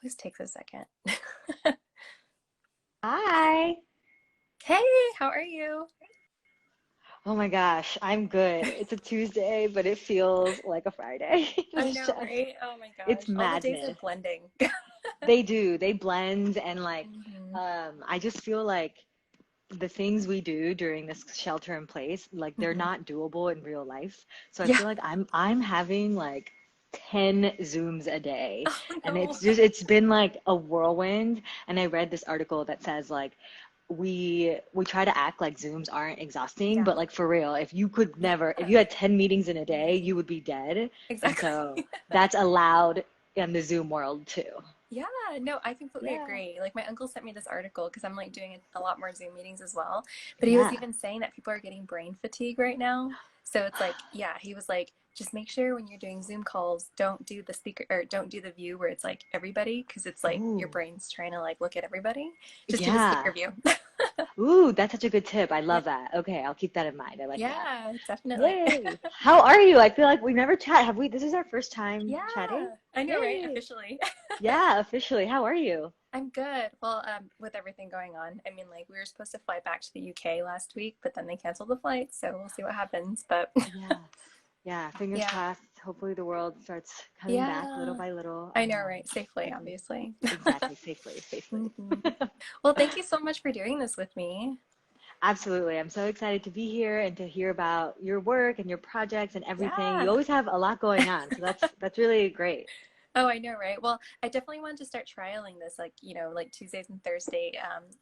Always takes a second. Hi. Hey, how are you? Oh my gosh, I'm good. It's a Tuesday, but it feels like a Friday. I It's know, just, right? Oh my it's gosh. All the days are madness. blending. They do. They blend and hmm I just feel like the things we do during this shelter in place, like they're hmm not doable in real life. So I Yeah. feel like I'm having like 10 Zooms a day. Oh And no. it's been like a whirlwind. And I read this article that says like we try to act like Zooms aren't exhausting, Yeah. but like for real, Yeah. if you had 10 meetings in a day, hmm you would be dead. And so Exactly. that's allowed in the Zoom world too. Yeah, no, I completely Yeah. agree. Like my uncle sent me this article because I'm like doing a lot more Zoom meetings as well. But he was Yeah. even saying that people are getting brain fatigue right now. So it's like, yeah, he was like, just make sure when you're doing Zoom calls, don't do the speaker or don't do the view where it's like everybody because it's like your Ooh. brain's trying to like look at everybody. Just do the speaker Yeah. view. Ooh, that's such a good tip. I Yeah. love that. Okay, I'll keep that in mind. I like that. Yeah, definitely. Yay. How are you? I feel like we never chat. Have we? This is our first time chatting. Yeah, I know, right? Yay. Officially. Yeah, officially. How are you? I'm good. Well, with everything going on, I mean, like we were supposed to fly back to the UK last week, but then they canceled the flight, so we'll see what happens. But Yeah. Yeah, fingers yeah, crossed. Hopefully the world starts coming back little yeah, by little. I know, right? Safely, Every obviously. exactly, safely, safely. hmm Well, thank you so much for doing this with me. Absolutely. I'm so excited to be here and to hear about your work and your projects and everything. You Yeah. always have a lot going on, so that's really great. Oh, I know, right? Well, I definitely wanted to start trialing this, like, like Tuesdays and Thursday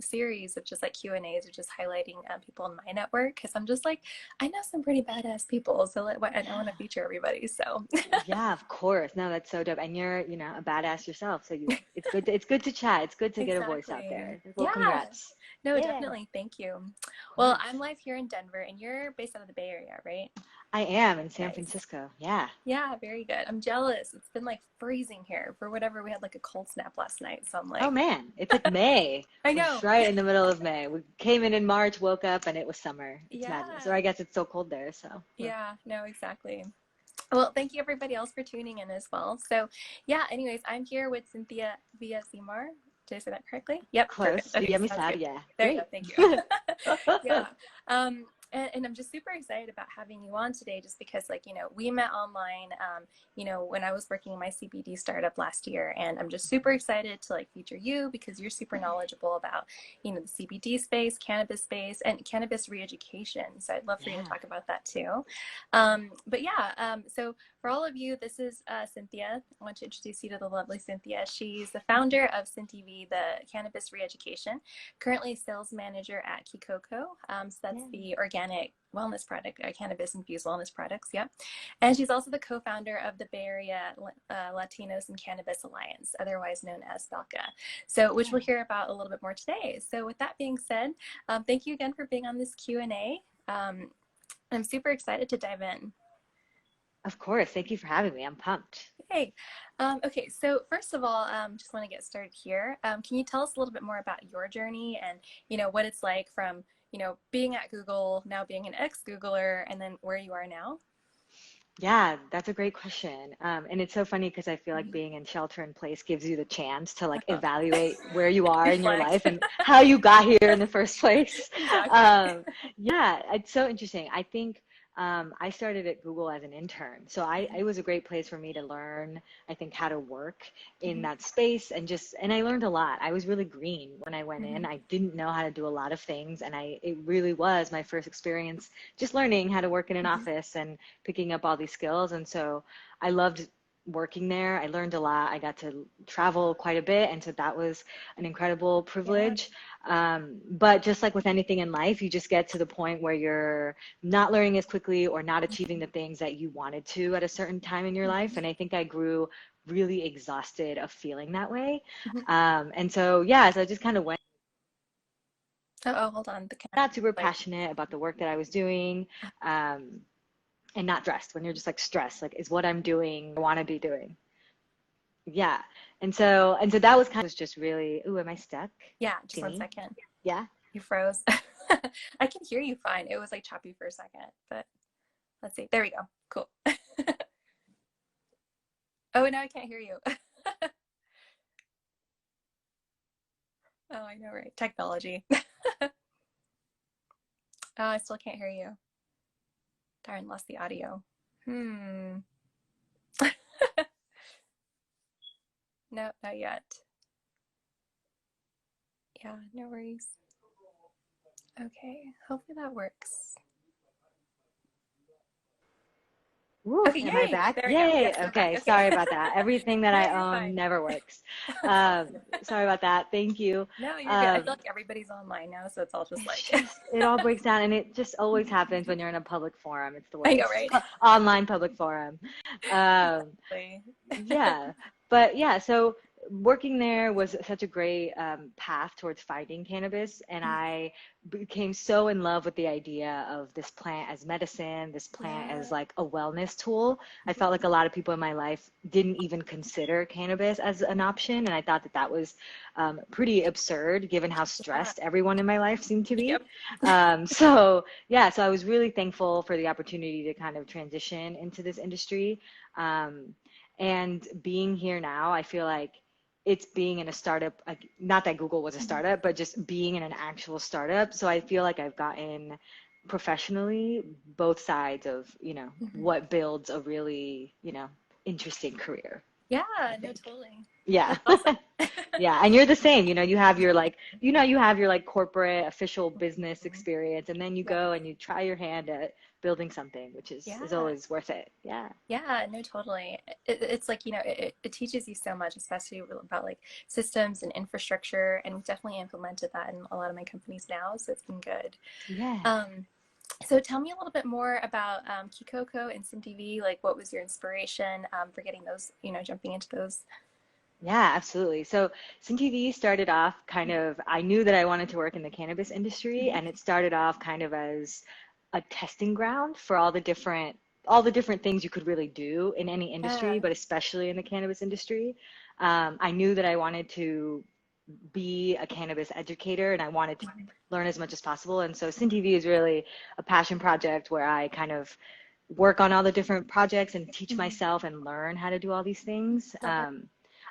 series of just like Q&As or just highlighting people in my network because I'm just like, I know some pretty badass people, so and I want to Yeah. feature everybody. So, Yeah, of course. No, that's so dope. And you're, a badass yourself. So it's good to chat. It's good to get a voice out exactly. there. Well, Yeah. congrats. No, Yeah, definitely. Thank you. of Well, course. I'm live here in Denver and you're based out of the Bay Area, right? I am in San Nice. Francisco. Yeah. Yeah, very good. I'm jealous. It's been like freezing here for whatever. We had like a cold snap last night. So I'm Oh like, man, it's like May. I We're know. right in the middle of May. We came in March, woke up, and it was summer. It's madness. Or Yeah. I guess it's so cold there. So, Yeah, no, exactly. Well, thank you everybody else for tuning in as well. So, yeah, anyways, I'm here with Cynthia via Zimar. Did I say that correctly? Yep, perfect. close. Okay, Yummy sounds sad. good. Yeah. There you go. Great. Thank you. Yeah. And I'm just super excited about having you on today just because, like, we met online, when I was working in my CBD startup last year. And I'm just super excited to, like, feature you because you're super knowledgeable about, the CBD space, cannabis space, and cannabis re-education. So I'd love for you to Yeah. talk about that too. But yeah, so for all of you, this is Cynthia. I want to introduce you to the lovely Cynthia. She's the founder of Cyntivee, the cannabis re-education, currently sales manager at Kikoko. So that's Yeah. the organic wellness product, cannabis infused wellness products. Yep. And she's also the co-founder of the Bay Area Latinos and Cannabis Alliance, otherwise known as BALCA. So, which we'll Yeah. hear about a little bit more today. So, with that being said, thank you again for being on this Q&A. I'm super excited to dive in. Of course. Thank you for having me. I'm pumped. Hey, okay, so first of all, just want to get started here. Can you tell us a little bit more about your journey and, what it's like from, being at Google, now being an ex-Googler, and then where you are now? Yeah, that's a great question. And it's so funny because I feel like being in shelter in place gives you the chance to like Uh-huh. evaluate where you are in your Reflect. life and how you got here in the first place. Exactly. Yeah, it's so interesting. I think I started at Google as an intern. So it was a great place for me to learn, I think, how to work in Mhm, that space and I learned a lot. I was really green when I went in. mhm, I didn't know how to do a lot of things and it really was my first experience just learning how to work in an mhm, office and picking up all these skills. And so I loved working there. I learned a lot. I got to travel quite a bit. And so that was an incredible yeah. privilege. But just like with anything in life, you just get to the point where you're not learning as quickly or not achieving the things that you wanted to at a certain time in your life. Mhm, And I think I grew really exhausted of feeling that way. mhm. And so, yeah, so I just kind of went, Oh, hold on. The not super like, passionate about the work that I was doing. Um, and not stressed when you're just like stressed, like is what I'm doing, I want to be doing. Yeah. And so that was kind of was just really, ooh, am I stuck? yeah, just See one me? second. Yeah. You froze. I can hear you fine. It was like choppy for a second, but let's see. There we go. Cool. Oh, now I can't hear you. I know, right? Technology. Oh, I still can't hear you. Darn, lost the audio. Hmm. No, not yet. Yeah, no worries. Okay, hopefully that works. Woo, Okay, am I yay! back? There we go. Yay. Yes, we're back. Okay, Okay. sorry about that. Everything that No, I you're own fine. never works. Sorry about that. Thank you. No, you're good. I feel Um, like everybody's online now, so it's all just it's like just, it all breaks down, and it just always happens when you're in a public forum. It's the I know, worst. right? Online public forum. Um, Exactly. yeah, but yeah, so working there was such a great path towards finding cannabis, and I became so in love with the idea of this plant as medicine, this plant Yeah. as like a wellness tool. I felt like a lot of people in my life didn't even consider cannabis as an option, and I thought that that was pretty absurd given how Yeah. stressed everyone in my life seemed to be. Yep. So yeah, so I was really thankful for the opportunity to kind of transition into this industry. Um, and being here now, I feel like it's being in a startup, like not that Google was a startup, but just being in an actual startup. So I feel like I've gotten professionally both sides of, what builds a really, interesting career, Yeah, I no, think. totally. Yeah. That's awesome. Yeah, and you're the same, you have your like, you have your like corporate official business experience, and then you Yes. go and you try your hand at building something, which is Yeah. always worth it. Yeah. Yeah, no, totally. It's like, it teaches you so much, especially about like systems and infrastructure, and we've definitely implemented that in a lot of my companies now, so it's been good. Yeah. Um, so tell me a little bit more about Kikoko and Cyntivee. Like, what was your inspiration for getting those, jumping into those? Yeah, absolutely. So Cyntivee started off kind of, I knew that I wanted to work in the cannabis industry, Mhm. and it started off kind of as a testing ground for all the different things you could really do in any industry, Yeah, but especially in the cannabis industry. I knew that I wanted to be a cannabis educator, and I wanted to learn as much as possible. And so Cyntivee is really a passion project where I kind of work on all the different projects and teach mhm. myself and learn how to do all these things. Love it.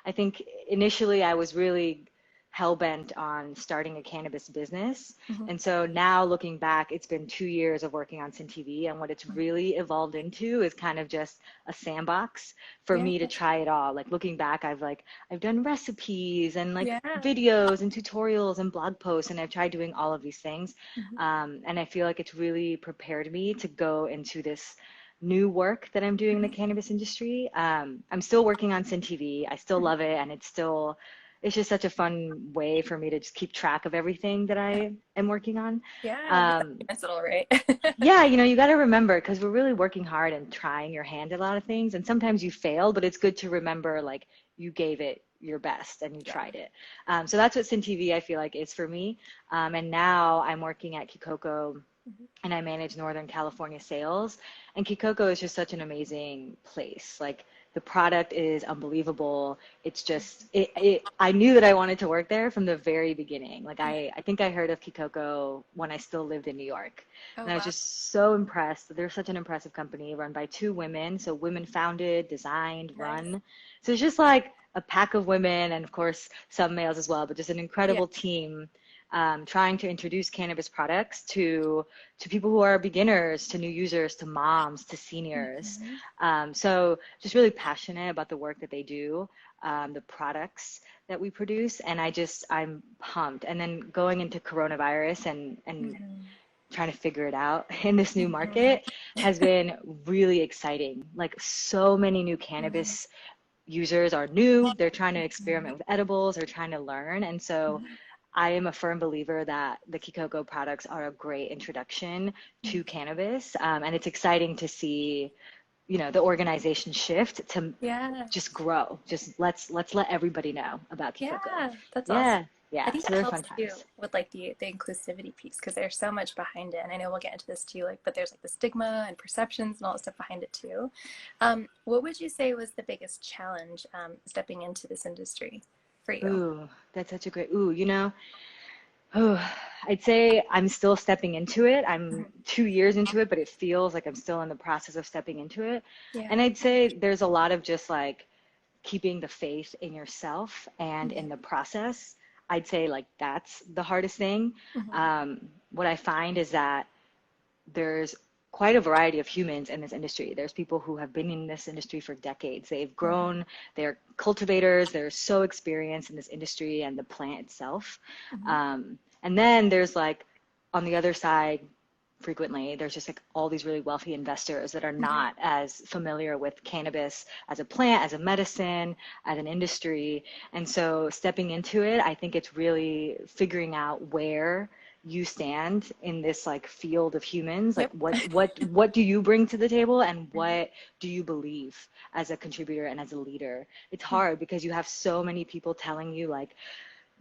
I think initially I was really hell bent on starting a cannabis business. Mhm. And so now looking back, it's been 2 years of working on Cyntivee, and what it's really evolved into is kind of just a sandbox for Yeah, me to try it all. Like looking back, I've done recipes and like yeah. videos and tutorials and blog posts, and I've tried doing all of these things. Mhm. And I feel like it's really prepared me to go into this new work that I'm doing in the Mhm. cannabis industry. I'm still working on Cyntivee. I still Mhm. love it, and it's just such a fun way for me to just keep track of everything that I am working on. Yeah, you Um, documents it all right. yeah, you got to remember, because we're really working hard and trying your hand at a lot of things, and sometimes you fail, but it's good to remember like you gave it your best and you Yeah. tried it. So that's what Cyntivee I feel like is for me. And now I'm working at Kikoko, Mhm. and I manage Northern California sales. And Kikoko is just such an amazing place. Like the product is unbelievable. It's just I knew that I wanted to work there from the very beginning. Like Yeah. I think I heard of Kikoko when I still lived in New York. Oh, And I was wow. just so impressed. They're such an impressive company run by two women. So women founded, designed, Nice. run. So it's just like a pack of women, and of course some males as well, but just an Yeah. incredible team trying to introduce cannabis products to people who are beginners, to new users, to moms, to seniors. Mhm. So just really passionate about the work that they do, the products that we produce, and I'm pumped. And then going into coronavirus and Mhm. trying to figure it out in this new Mhm. market has been really exciting. Like so many new Mhm. cannabis users are new, they're trying to Mhm. experiment with edibles, they're trying to learn. And so Mhm. I am a firm believer that the Kikoko products are a great introduction Mhm. to cannabis, and it's exciting to see, the organization shift to Yeah. just grow. Just let's let everybody know about Kikoko. Yeah, that's awesome. Yeah, I yeah. think So that they're fun helps too times. with like the inclusivity piece because there's so much behind it. And I know we'll get into this too, like, but there's like the stigma and perceptions and all that stuff behind it too. What would you say was the biggest challenge stepping into this industry for you? Ooh, that's such a great. Ooh, oh, I'd say I'm still stepping into it. I'm 2 years into it, but it feels like I'm still in the process of stepping into it. Yeah. And I'd say there's a lot of just like keeping the faith in yourself and Mhm. in the process. I'd say like that's the hardest thing. What I find is that there's quite a variety of humans in this industry. There's people who have been in this industry for decades. They've grown, they're cultivators, they're so experienced in this industry and the plant itself. And then there's like, on the other side, frequently, there's just like all these really wealthy investors that are not as familiar with cannabis as a plant, as a medicine, as an industry. And so stepping into it, I think it's really figuring out where you stand in this like field of humans, like what do you bring to the table, and what do you believe as a contributor and as a leader. It's hard because you have so many people telling you like,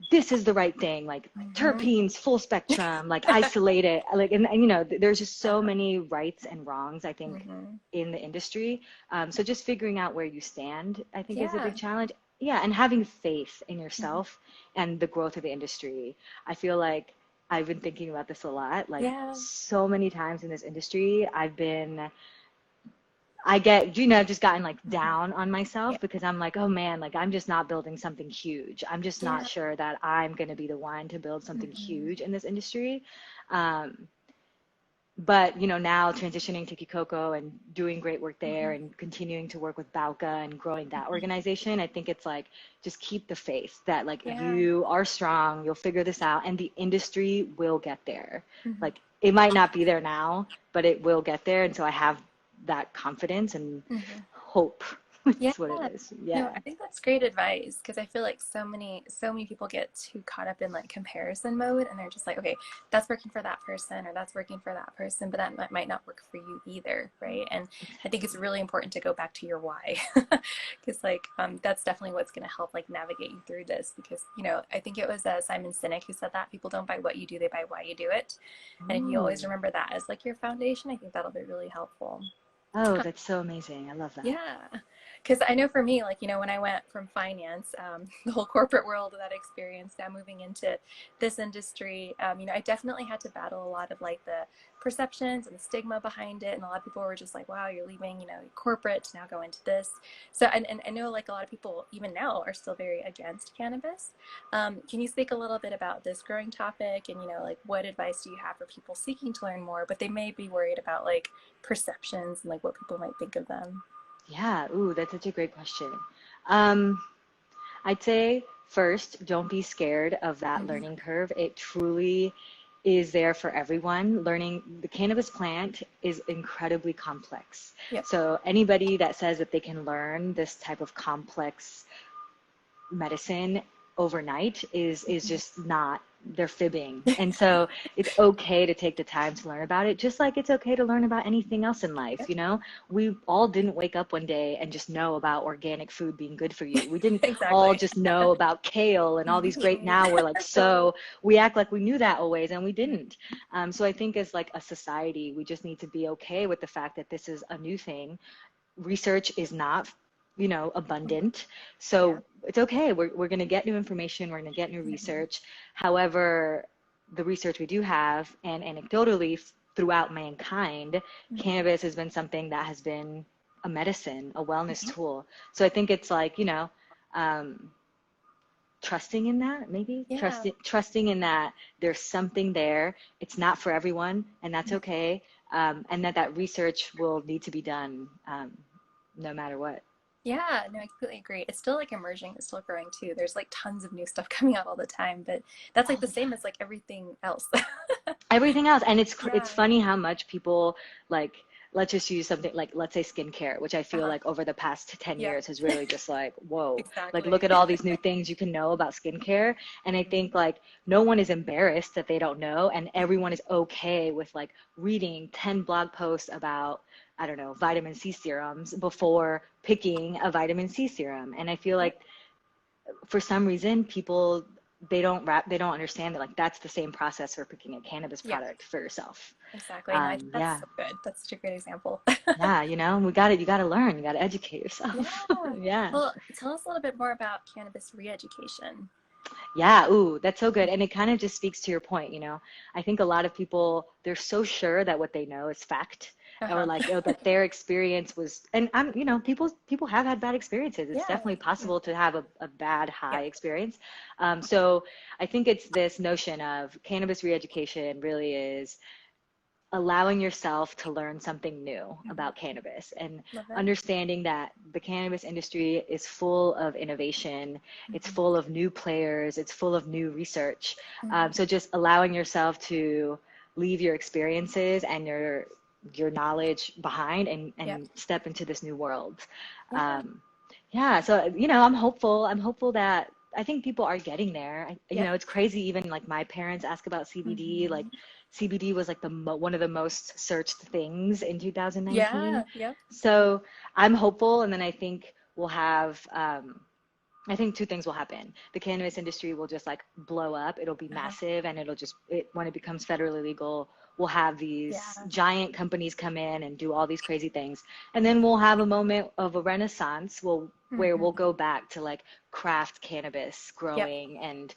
this is the right thing, like terpenes, full spectrum, like isolate it, like, and you know, there's just so many rights and wrongs, I think, in the industry. So just figuring out where you stand, I think, is a big challenge. Yeah, and having faith in yourself and the growth of the industry. I feel like I've been thinking about this a lot. Like so many times in this industry, I get, you know, just gotten like down on myself because I'm like, oh man, like I'm just not building something huge. I'm just not sure that I'm going to be the one to build something huge in this industry. But, you know, now transitioning to Kikoko and doing great work there and continuing to work with BALCA and growing that organization, I think it's like, just keep the faith that like you are strong, you'll figure this out, and the industry will get there. Like it might not be there now, but it will get there. And so I have that confidence and hope. That's what it is. No, I think that's great advice, because I feel like so many people get too caught up in like comparison mode, and they're just like, okay, that's working for that person or that's working for that person, but that might not work for you either, right? And I think it's really important to go back to your why, because like that's definitely what's going to help like navigate you through this. Because, you know, I think it was Simon Sinek who said that people don't buy what you do, they buy why you do it. And if you always remember that as like your foundation, I think that'll be really helpful. Oh, that's so amazing. I love that. Yeah. Because I know for me, like, you know, when I went from finance, the whole corporate world of that experience, now moving into this industry, you know, I definitely had to battle a lot of like the perceptions and the stigma behind it. And a lot of people were just like, wow, you're leaving, you know, corporate to now go into this. So, and I know like a lot of people even now are still very against cannabis. Can you speak a little bit about this growing topic, and, you know, like what advice do you have for people seeking to learn more, but they may be worried about like perceptions and like what people might think of them? Yeah, ooh, that's such a great question. I'd say first, don't be scared of that learning curve. It truly is there for everyone. Learning the cannabis plant is incredibly complex. So anybody that says that they can learn this type of complex medicine overnight is just not, they're fibbing. And so it's okay to take the time to learn about it, just like it's okay to learn about anything else in life. You know, we all didn't wake up one day and just know about organic food being good for you. We didn't all just know about kale and all these great, now we're like, so we act like we knew that always, and we didn't. So I think as like a society, we just need to be okay with the fact that this is a new thing. Research is not, you know, abundant. So it's okay. We're going to get new information. We're going to get new research. However, the research we do have, and anecdotally throughout mankind, cannabis has been something that has been a medicine, a wellness tool. So I think it's like, you know, trusting in that, maybe trusting in that there's something there. It's not for everyone, and that's okay. And that research will need to be done no matter what. Yeah, no, I completely agree. It's still like emerging, it's still growing too. There's like tons of new stuff coming out all the time, but that's like the same as like everything else. Everything else. And it's funny how much people like, let's just use something like, let's say skincare, which I feel like over the past 10 years has really just like, whoa, like look at all these new things you can know about skincare. And I think like no one is embarrassed that they don't know, and everyone is okay with like reading 10 blog posts about, I don't know, vitamin C serums before picking a vitamin C serum. And I feel like for some reason people, they don't understand that like that's the same process for picking a cannabis product for yourself. Exactly. No, that's so good. That's such a great example. Yeah, you know, you got to learn, you got to educate yourself. Yeah. Well, tell us a little bit more about cannabis re-education. Yeah, ooh, that's so good. And it kind of just speaks to your point, you know. I think a lot of people, they're so sure that what they know is fact. or like, oh, that their experience was, and I'm, people have had bad experiences. It's Yeah. definitely possible to have a bad Yeah. high experience. So I think it's this notion of cannabis re-education really is allowing yourself to learn something new about cannabis and Love it. understanding that the cannabis industry is full of innovation, it's full of new players, it's full of new research. So just allowing yourself to leave your experiences and your knowledge behind and Yeah. step into this new world. Yeah. Yeah, so I'm hopeful. I'm hopeful that I think people are getting there. Yep. It's crazy. Even like my parents ask about CBD. Like CBD was like one of the most searched things in 2019. Yeah. Yep. So I'm hopeful, and then I think we'll have. I think two things will happen. The cannabis industry will just like blow up. It'll be massive, and when it becomes federally legal, we'll have these Yeah. giant companies come in and do all these crazy things. And then we'll have a moment of a renaissance where we'll go back to like craft cannabis Yep. growing and,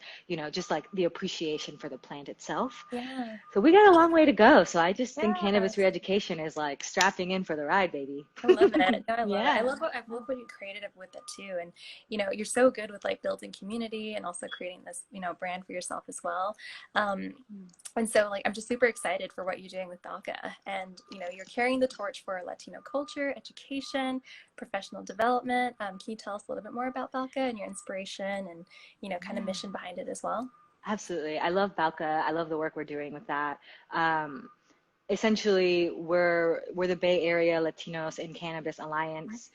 just like the appreciation for the plant itself. Yeah. So we got a long way to go. So I just think Yeah. cannabis re-education is like strapping in for the ride, baby. I love it. No, I love it. Yeah. I love what you created with it too. And you're so good with like building community and also creating this, brand for yourself as well. And so like I'm just super excited for what you're doing with BALCA. And you're carrying the torch for Latino culture, education, professional development. Can you tell us a little bit more about BALCA and your inspiration and kind of mission behind it as well? Absolutely. I love BALCA. I love the work we're doing with that. Essentially, we're the Bay Area Latinos in Cannabis Alliance.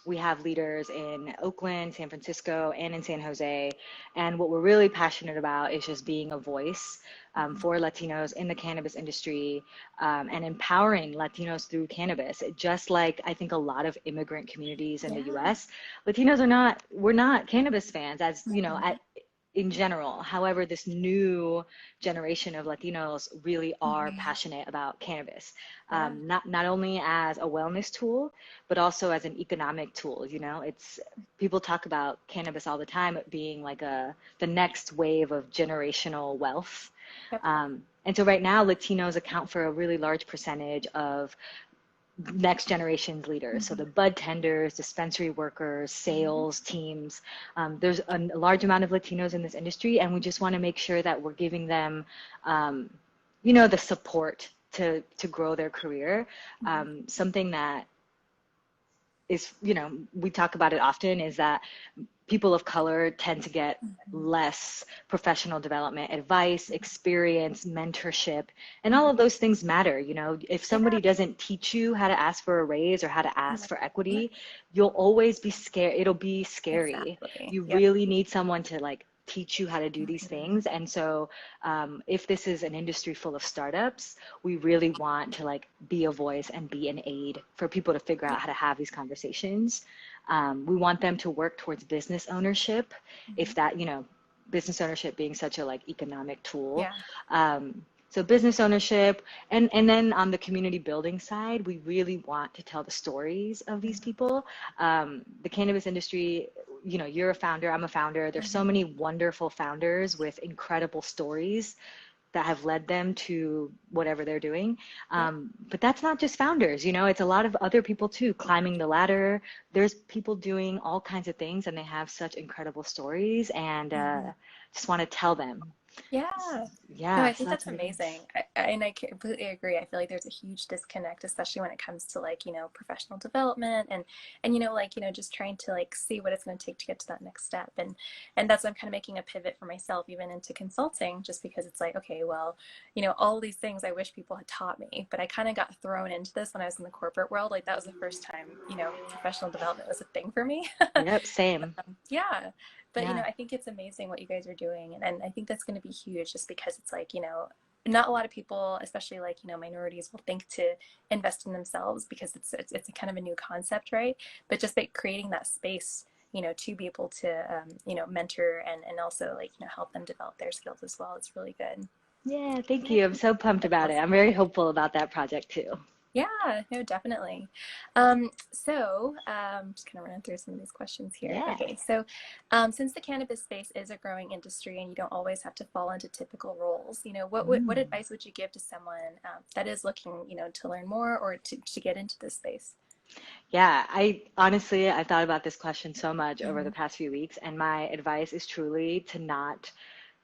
We have leaders in Oakland, San Francisco, and in San Jose. And what we're really passionate about is just being a voice for Latinos in the cannabis industry and empowering Latinos through cannabis. Just like I think a lot of immigrant communities in the US, Latinos we're not cannabis fans, as in general. However, this new generation of Latinos really are passionate about cannabis, not only as a wellness tool, but also as an economic tool. It's people talk about cannabis all the time being like the next wave of generational wealth. And so right now, Latinos account for a really large percentage of next generation's leaders. So the budtenders, dispensary workers, sales teams, there's a large amount of Latinos in this industry, and we just want to make sure that we're giving them, the support to grow their career. Something that is, we talk about it often, is that people of color tend to get less professional development, advice, experience, mentorship, and all of those things matter. If somebody doesn't teach you how to ask for a raise or how to ask for equity, you'll always be scared. It'll be scary. Exactly. You really need someone to like teach you how to do these things. And so if this is an industry full of startups, we really want to like be a voice and be an aid for people to figure out how to have these conversations. We want them to work towards business ownership, if that, business ownership being such a like economic tool. So business ownership, and then on the community building side, we really want to tell the stories of these people. The cannabis industry, you're a founder, I'm a founder. There's so many wonderful founders with incredible stories that have led them to whatever they're doing. But that's not just founders, it's a lot of other people too, climbing the ladder. There's people doing all kinds of things, and they have such incredible stories, and just want to tell them. Yeah. Yeah. No, I So think that's amazing. And I completely agree. I feel like there's a huge disconnect, especially when it comes to like, professional development and just trying to like see what it's going to take to get to that next step. And that's why I'm kind of making a pivot for myself, even into consulting, just because it's like, okay, well, all these things I wish people had taught me, but I kind of got thrown into this when I was in the corporate world. Like that was the first time, professional development was a thing for me. Yep. Same. Yeah. But, Yeah. I think it's amazing what you guys are doing. And I think that's going to be huge just because it's like, not a lot of people, especially like, minorities will think to invest in themselves because it's a kind of a new concept, right? But just like creating that space, to be able to, mentor and also like, help them develop their skills as well. It's really good. Yeah. Thank you. I'm so pumped about it. I'm very hopeful about that project too. Yeah, no, definitely. Just kind of running through some of these questions here. Yeah. Okay, so since the cannabis space is a growing industry and you don't always have to fall into typical roles, what Mm. advice would you give to someone that is looking, to learn more or to get into this space? Yeah, I honestly, I've thought about this question so much over the Hmm. past few weeks, and my advice is truly to not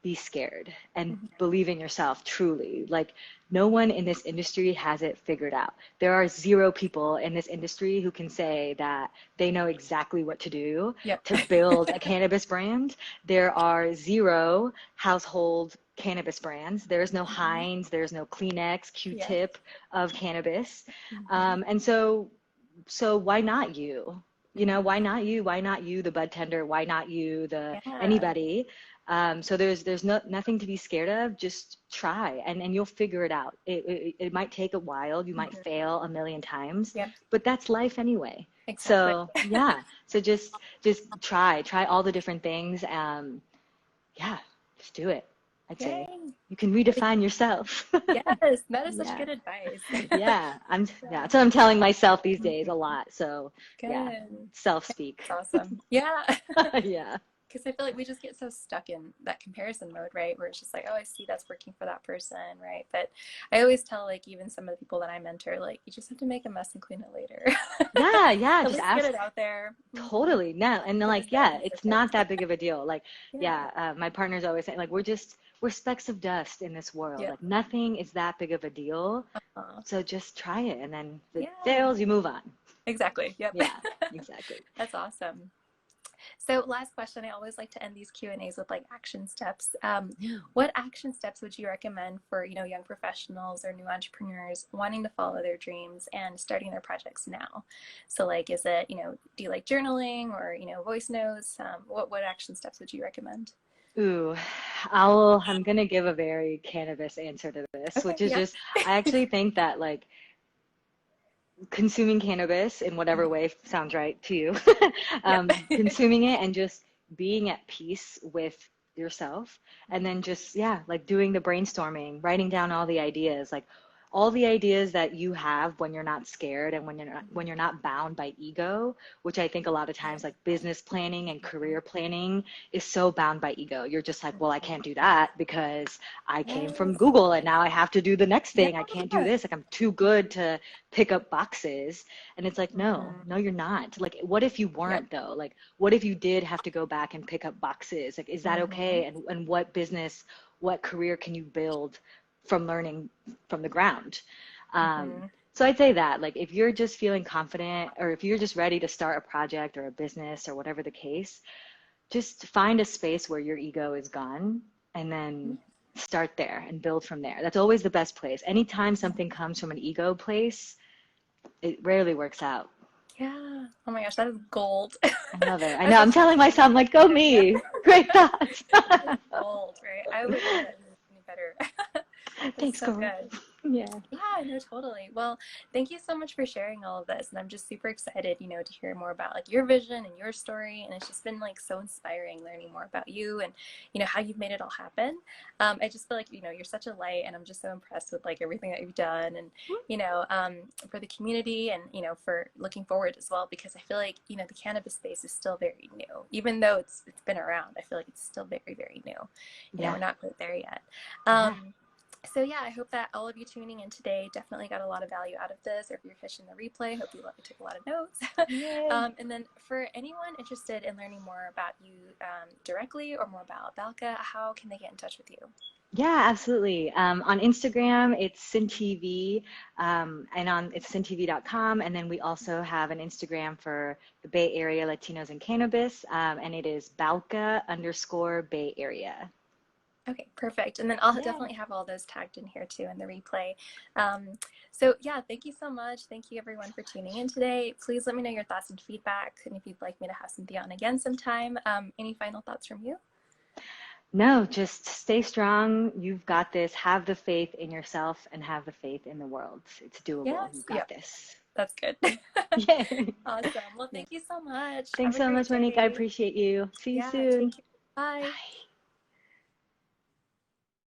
be scared and Hmm. believe in yourself, truly. Like, no one in this industry has it figured out. There are zero people in this industry who can say that they know exactly what to do Yep. to build a cannabis brand. There are zero household cannabis brands. There's no Hmm. Heinz, there's no Kleenex, Yeah. Q-tip of cannabis. Hmm. And so why not you? You know, Hmm. why not you? Why not you, the bud tender? Why not you, the Yeah. anybody? So there's nothing to be scared of. Just try, and you'll figure it out. It might take a while. You might Hmm. fail a million times, Yep. but that's life anyway. Exactly. So yeah. So just try all the different things. Yeah, just do it. I'd say Yay. you can redefine yourself. Yes, that is such Yeah. good advice. Yeah, Yeah. that's what I'm telling myself these days a Mhm. lot. So yeah, Good. self That's speak. awesome. Yeah. Yeah. Because I feel like we just get so stuck in that comparison mode, right? Where it's just like, oh, I see that's working for that person, right? But I always tell, like, even some of the people that I mentor, like, you just have to make a mess and clean it later. Yeah, yeah, At just least get ask. it out there. Hmm. Totally. No, and then It is like, better yeah, than it's perfect. not that big of a deal. Like, Yeah. yeah, my partner's always saying like we're specks of dust in this world. Yep. Like nothing is that big of a deal. Uh, So just try it, and then if it yeah. fails, you move on. Exactly. Yep. Yeah, exactly. That's awesome. So last question, I always like to end these Q&As with like action steps. What action steps would you recommend for, young professionals or new entrepreneurs wanting to follow their dreams and starting their projects now? So like, is it, do you like journaling or, voice notes? What action steps would you recommend? Ooh, I'm gonna give a very cannabis answer to this, Okay. which is Yep. just I actually think that like consuming cannabis in whatever Mhm. way sounds right to you, Yep. consuming it and just being at peace with yourself, and then just, yeah, like doing the brainstorming, writing down all the ideas, like all the ideas that you have when you're not scared and when you're not bound by ego, which I think a lot of times like business planning and career planning is so bound by ego. You're just like, well, I can't do that because I came from Yes. Google and now I have to do the next Yeah. thing. I can't do this. Like I'm too good to pick up boxes. And it's like, no, Mhm. no, you're not. Like, what if you Yep. weren't though? Like, what if you did have to go back and pick up boxes? Like, is that Hmm. okay? And what business, what career can you build from learning from the ground? Um, Hmm. so I'd say that, like, if you're just feeling confident or if you're just ready to start a project or a business or whatever the case, just find a space where your ego is gone and then start there and build from there. That's always the best place. Anytime something comes from an ego place, it rarely works out. Yeah. Oh my gosh, that is gold. I love it. I I know. I'm wish I telling knew myself, I'm like, go that. Yeah. me. Great thoughts. That is gold, right? I wish I knew better. That's Thanks, so girl. good. Yeah. Yeah, no, totally. Well, thank you so much for sharing all of this. And I'm just super excited, to hear more about like your vision and your story. And it's just been like so inspiring learning more about you and, how you've made it all happen. I just feel like, you're such a light and I'm just so impressed with like everything that you've done and, for the community and, for looking forward as well, because I feel like, the cannabis space is still very new, even though it's been around. I feel like it's still very, very new. Yeah. We're not quite there yet. Yeah. So yeah, I hope that all of you tuning in today definitely got a lot of value out of this, or if you're catching the replay, hope you took a lot of notes. Yay. And then for anyone interested in learning more about you directly or more about BALCA, how can they get in touch with you? Yeah, absolutely. On Instagram, it's Cyntivee, and it's cyntivee.com. And then we also have an Instagram for the Bay Area Latinos in Cannabis, and it is BALCA_Bay Area. Okay, perfect. And then I'll Yeah. definitely have all those tagged in here too in the replay. Um, so yeah, thank you so much. Thank you everyone for tuning in today. Please let me know your thoughts and feedback, and if you'd like me to have Cynthia on again sometime. Any final thoughts from you? No, just stay strong. You've got this. Have the faith in yourself and have the faith in the world. It's doable. Yes. You've got Yep. this. That's good. Yay. Awesome. Well, Yeah. thank you so much. Have Thanks a so great much, Monique. I day. appreciate you. See you Yeah, take soon. care. Bye. Bye.